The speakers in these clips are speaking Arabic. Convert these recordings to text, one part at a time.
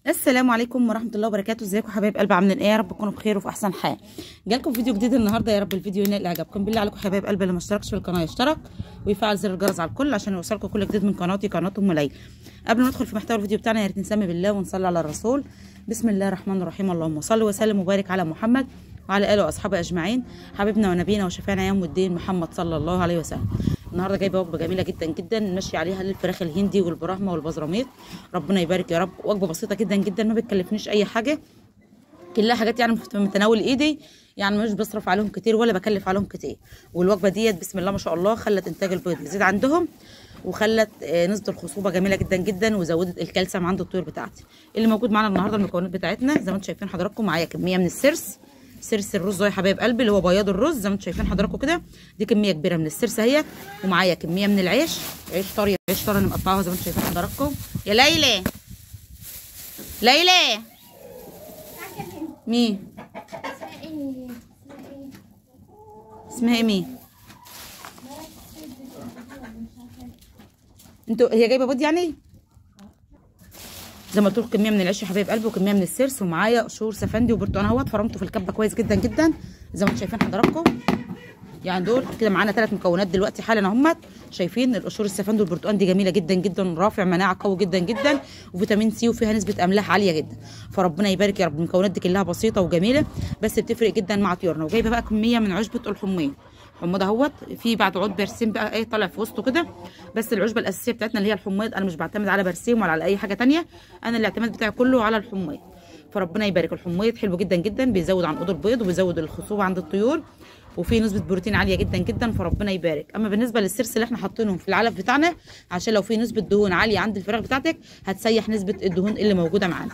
السلام عليكم ورحمه الله وبركاته. ازيكم حبايب قلب؟ عاملين ايه؟ يا رب تكونوا بخير وفي احسن حال. جالكم فيديو جديد النهارده، يا رب الفيديو ينال اعجابكم. بالله عليكم حبايب قلب اللي ما اشتركش في القناه يشترك ويفعل زر الجرس على الكل عشان يوصلكم كل جديد من قناه ام ليلى. قبل ما ندخل في محتوى الفيديو بتاعنا يا ريت نسمي بالله ونصلي على الرسول. بسم الله الرحمن الرحيم. اللهم صل وسلم وبارك على محمد وعلى اله واصحابه اجمعين. حبيبنا ونبينا وشفيعنا يوم الدين محمد صلى الله عليه وسلم. النهارده جايبه وجبه جميله جدا جدا نمشي عليها للفراخ الهندي والبراهمه والبزراميط. ربنا يبارك يا رب. وجبه بسيطه جدا جدا ما بتكلفنيش اي حاجه، كلها حاجات يعني في متناول ايدي، يعني مش بصرف عليهم كتير ولا بكلف عليهم كتير. والوجبه ديت بسم الله ما شاء الله خلت انتاج البيض يزيد عندهم، وخلت نسبه الخصوبه جميله جدا جدا، وزودت الكالسيوم عند الطيور بتاعتي. اللي موجود معانا النهارده المكونات بتاعتنا زي ما انتم شايفين حضراتكم. معايا كميه من سرس الرز يا حبايب قلبي، اللي هو بياض الرز زي ما انتم شايفين حضراتكم كده. دي كميه كبيره من السرس اهي. ومعايا كميه من العيش، عيش طري انا مقطعاها زي ما انتم شايفين حضراتكم. يا ليلى مين اسمها ايه؟ مين انتوا؟ هي جايبه بيض يعني. زي ما قلت لكم كميه من العيش يا حبايب قلبي وكميه من السرس، ومعايا قشور سفندي وبرتقان اهوت فرمته في الكبه كويس جدا جدا زي ما انتم شايفين حضراتكم. يعني دول كده معانا 3 مكونات دلوقتي حالا اهمت. شايفين القشور السفندي والبرتقان دي جميله جدا جدا، رافع مناعه قوي جدا جدا، وفيتامين سي، وفيها نسبه املاح عاليه جدا. فربنا يبارك يا رب. المكونات دي كلها بسيطه وجميله بس بتفرق جدا مع طيورنا. وجايبه بقى كميه من عشبه الحميد. الحميد اهوت في بعد عود برسيم بقى ايه طالع في وسطه كده، بس العشبه الاساسيه بتاعتنا اللي هي الحميد. انا مش بعتمد على برسيم ولا على اي حاجه ثانيه، انا الاعتماد بتاعي كله على الحميد. فربنا يبارك. الحميد حلو جدا جدا، بيزود عنقود البيض وبيزود الخصوبه عند الطيور، وفي نسبه بروتين عاليه جدا جدا. فربنا يبارك. اما بالنسبه للسرس اللي احنا حاطينهم في العلف بتاعنا عشان لو في نسبه دهون عاليه عند الفراخ بتاعتك هتسيح نسبه الدهون اللي موجوده معانا.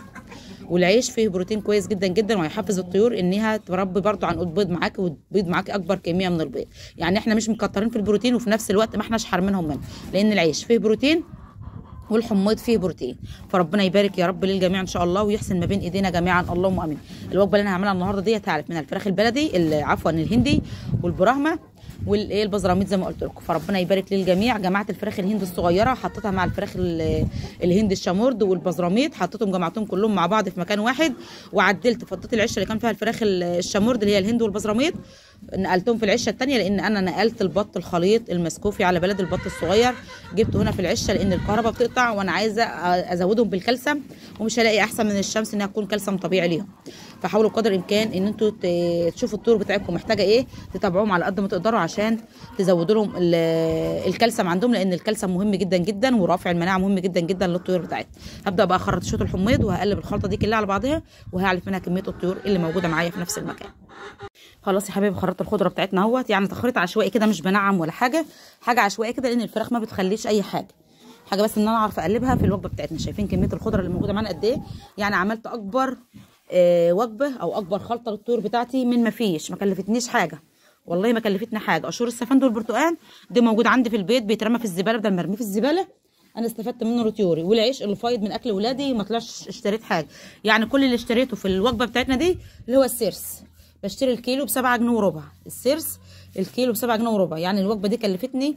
والعيش فيه بروتين كويس جدا جدا، وهيحفز الطيور انها تربي برده عنقود بيض معاك، وتبيض معاك اكبر كميه من البيض. يعني احنا مش مكترين في البروتين وفي نفس الوقت ما احناش حارمينهم منه، لان العيش فيه بروتين والحميض فيه بروتين. فربنا يبارك يا رب للجميع ان شاء الله، ويحسن ما بين ايدينا جميعا اللهم امين. الوجبه اللي انا هعملها النهارده دي هتعرف من الفراخ البلدي عفوا الهندي والبراهمه والبزراميط زي ما قلت لكم. فربنا يبارك للجميع. جمعت الفراخ الهند الصغيره حطيتها مع الفراخ الهند الشامورد والبزراميط، حطيتهم جمعتهم كلهم مع بعض في مكان واحد، وعدلت فضيت العشه اللي كان فيها الفراخ الشامورد اللي هي الهند والبزراميط، نقلتهم في العشه الثانيه، لان انا نقلت البط الخليط المسكوفي على بلد البط الصغير جبته هنا في العشه، لان الكهرباء بتقطع وانا عايزه ازودهم بالكالسيوم، ومش هلاقي احسن من الشمس انها تكون كالسيوم طبيعي ليهم. فحاولوا بقدر الامكان ان انتوا تشوفوا الطيور بتاعتكم محتاجه ايه، تتابعوهم على قد ما تقدروا عشان تزودوا لهم الكالسيوم عندهم، لان الكالسيوم مهم جدا جدا ورافع المناعه مهم جدا جدا للطيور بتاعتنا. هبدا بقى اخرط شوط الحميض وهقلب الخلطه دي كلها على بعضها، وهعرف منها كميه الطيور اللي موجوده معايا في نفس المكان. خلاص يا حبايبي خرطت الخضره بتاعتنا اهوت، يعني تخريط عشوائي كده، مش بنعم ولا حاجه عشوائيه كده، لان الفراخ ما بتخليش اي حاجه بس ان انا اعرف اقلبها في الوجبه بتاعتنا. شايفين كميه الخضره اللي موجوده معانا قد ايه؟ يعني عملت اكبر وجبه او اكبر خلطه للطيور بتاعتي من ما فيش، ما كلفتنيش حاجه والله، ما كلفتني حاجه. قشور السفندي والبرتقال ده موجود عندي في البيت، بيترمى في الزباله بدل ما ارميه في الزباله، انا استفدت منه لطيوري. والعيش اللي فايض من اكل ولادي ما طلعش اشتريت حاجه، يعني كل اللي اشتريته في الوجبه بتاعتنا دي اللي هو السرس. بشتري الكيلو ب7 جنيه وربع، السرس الكيلو ب7 جنيه وربع، يعني الوجبه دي كلفتني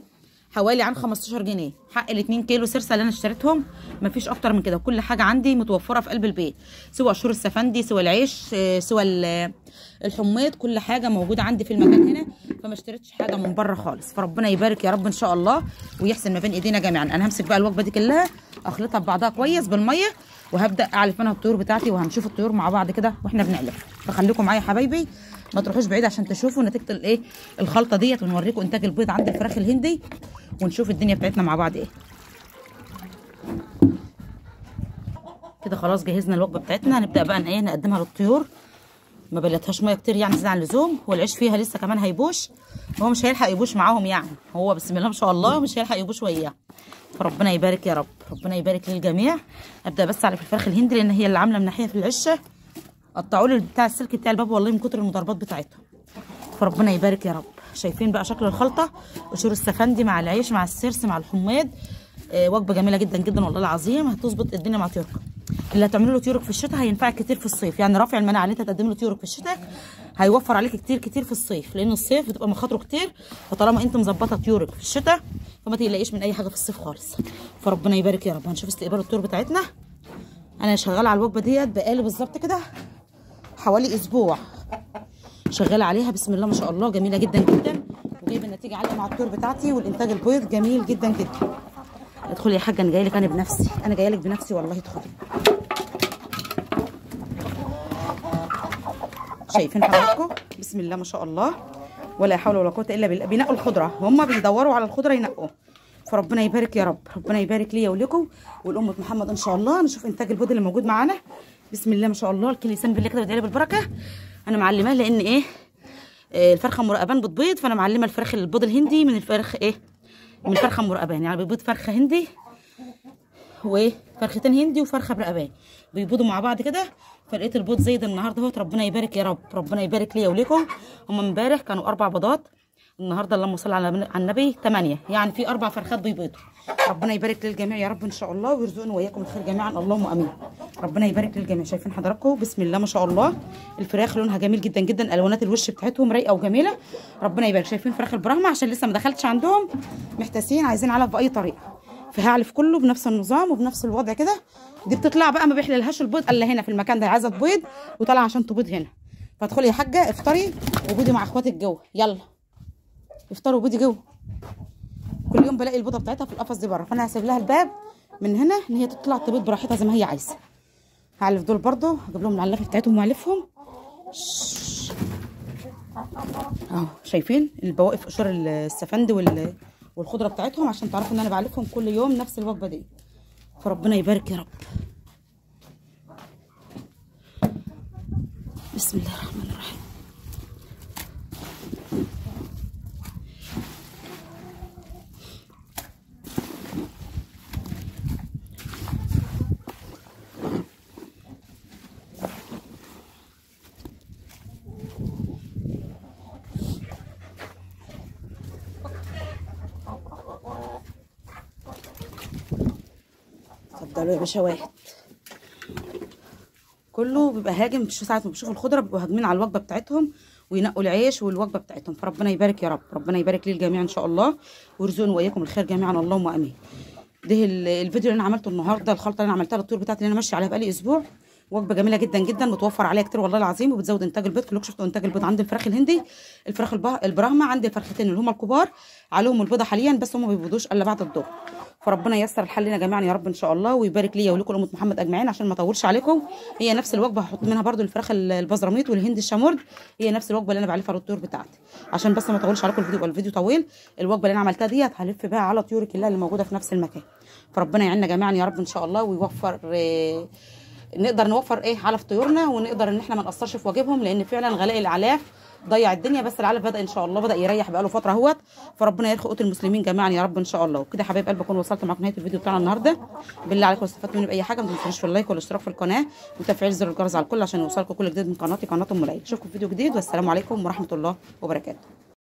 حوالي عن 15 جنيه. حق ال2 كيلو سرسه اللي انا اشتريتهم مفيش اكتر من كده. كل حاجه عندي متوفره في قلب البيت، سوى قشور السفندي سوى العيش سوى الحميض، كل حاجه موجوده عندي في المكان هنا، فما اشتريتش حاجه من بره خالص. فربنا يبارك يا رب ان شاء الله ويحسن ما بين ايدينا جميعا. انا همسك بقى الوجبه دي كلها اخلطها ببعضها كويس بالميه، وهبدا اعلف منها الطيور بتاعتي، وهنشوف الطيور مع بعض كده واحنا بنعلف. فخليكم معايا يا حبايبي، ما تروحوش بعيد عشان تشوفوا نتيجه الخلطه ديت، ونوريكم انتاج البيض عند الفراخ الهندي، ونشوف الدنيا بتاعتنا مع بعض ايه. كده خلاص جهزنا الوجبه بتاعتنا، هنبدا بقى نقدمها للطيور. ما بلتهاش ميه كتير يعني زياده عن اللزوم، والعيش فيها لسه كمان هيبوش، هو مش هيلحق يبوش معاهم، يعني هو بسم الله ما شاء الله مش هيلحق يبوش وياه. فربنا يبارك يا رب. ربنا يبارك للجميع. ابدا بس على الفراخ الهندي لان هي اللي عامله من ناحيه في العشه، قطعوا لي بتاع السلك بتاع الباب والله من كتر المضاربات بتاعتهم. فربنا يبارك يا رب. شايفين بقى شكل الخلطه، قشور السفندي مع العيش مع السرس مع الحميض، وجبه جميله جدا جدا والله العظيم، هتظبط الدنيا مع طيوركم. اللي هتعملوا له طيورك في الشتاء هينفعك كتير في الصيف، يعني رافع المناعه اللي انت تقدم له طيورك في الشتاء هيوفر عليك كتير كتير في الصيف، لان الصيف بتبقى مخاطره كتير، فطالما انت مظبطه طيورك في الشتاء فما تقلقيش من اي حاجه في الصيف خالص. فربنا يبارك يا رب. هنشوف استقبال الطيور بتاعتنا. انا شغاله على الوجبه ديت بقالي بالظبط كده حوالي اسبوع شغاله عليها. بسم الله ما شاء الله، جميله جدا جدا وجايبه النتيجه عاليه مع الطيور بتاعتي، والانتاج البيض جميل جدا جدا. ادخلي يا حاجه، انا جايه لك، انا بنفسي، انا جايه لك بنفسي والله. ادخلي. شايفين حضراتكم؟ بسم الله ما شاء الله، ولا حول ولا قوه الا بالله. بينقوا الخضره، هم بيدوروا على الخضره ينقوا، فربنا يبارك يا رب، ربنا يبارك ليا ولكم ولأمة محمد ان شاء الله. نشوف انتاج البيض اللي موجود معانا. بسم الله ما شاء الله، الكل لسان بالله كده بدعي بالبركه. انا معلماه لان ايه، الفرخه مرقبان بتبيض، فانا معلمه الفراخ البيض الهندي من الفرخ ايه، من الفرخه مرقبان، يعني بيبيض فرخه هندي وفرختين هندي وفرخه برقبان بيبيضوا مع بعض كده. فلقيت البيض زايد النهارده اهوت، ربنا يبارك يا رب، ربنا يبارك ليا وليكم. هم امبارح كانوا 4 بيضات، النهارده اللهم صل على النبي 8، يعني في 4 فرخات بيبيضوا. ربنا يبارك للجميع يا رب ان شاء الله، ويرزقنا وياكم الخير جميعا، اللهم امين. ربنا يبارك للجميع. شايفين حضراتكم؟ بسم الله ما شاء الله، الفراخ لونها جميل جدا جدا، الوانات الوش بتاعتهم رايقه وجميله، ربنا يبارك. شايفين فراخ البراهما عشان لسه ما دخلتش عندهم، محتاسين عايزين علف باي طريقه، فهعلف كله بنفس النظام وبنفس الوضع كده. دي بتطلع بقى ما بيحللهاش البيض الا هنا في المكان ده، عايزه تبيض وطالعه عشان تبيض هنا. فادخلي يا حاجه افطري وبيضي مع اخواتك جوه، يلا افطروا وبيضي جوه. كل يوم بلاقي البيضه بتاعتها في القفص دي بره، فانا هسيب لها الباب من هنا ان هي تطلع تبيض براحتها زي ما هي عايزه. هعلف دول برده، هجيب لهم العلافه بتاعتهم واعلفهم اهو. شايفين البواقي قشور السفند والخضره بتاعتهم، عشان تعرفوا ان انا بعلفهم كل يوم نفس الوجبه دي. فربنا يبارك يا رب. بسم الله الرحمن الرحيم. اتفضلوا يا باشوات. كله بيبقى هاجم ساعه ما بيشوفوا الخضره، بيبقوا هاجمين على الوجبه بتاعتهم وينقوا العيش والوجبه بتاعتهم. فربنا يبارك يا رب، ربنا يبارك للجميع ان شاء الله، ويرزقنا واياكم الخير جميعا، اللهم امين. ده الفيديو اللي انا عملته النهارده، الخلطه اللي انا عملتها للطيور بتاعتي اللي انا ماشيه عليها بقالي اسبوع. وجبه جميله جدا جدا، متوفر عليها كتير والله العظيم، وبتزود انتاج البيض. كلكم شفتوا انتاج البيض عند الفراخ الهندي، الفراخ البراهما عندي الفرختين اللي هم الكبار عليهم البيضه حاليا، بس هم ما بيبيضوش الا بعد الظهر. فربنا ييسر الحل لنا جميعا يا رب ان شاء الله، ويبارك ليا ولكم امه محمد اجمعين. عشان ما اطولش عليكم، هي نفس الوجبه هحط منها برده الفراخ البزراميط والهندي الشامورد، هي نفس الوجبه اللي انا بعلفها للطيور بتاعتي. عشان بس ما اطولش عليكم الفيديو، يبقى الفيديو طويل. الوجبه اللي انا عملتها ديت هلف بيها على طيوري كلها اللي موجوده في نفس المكان. فربنا يعيننا جميعا يا رب ان شاء الله، ويوفر نقدر نوفر ايه علف طيورنا، ونقدر ان احنا ما نقصرش في واجبهم، لان فعلا غلاء الاعلاف ضيع الدنيا. بس العلف بدا ان شاء الله، بدا يريح بقاله فتره اهوت. فربنا يرخي قوت المسلمين جميعا يا رب ان شاء الله. وكده حبايب قلبي اكون وصلت معاكم نهايه الفيديو بتاعنا النهارده. بالله عليكم استفدتوا مني باي حاجه، ما تنسوش في اللايك والاشتراك في القناه وتفعيل زر الجرس على الكل عشان يوصلكم كل جديد من قناتي قناه ام ليلى. اشوفكم في فيديو جديد، والسلام عليكم ورحمه الله وبركاته.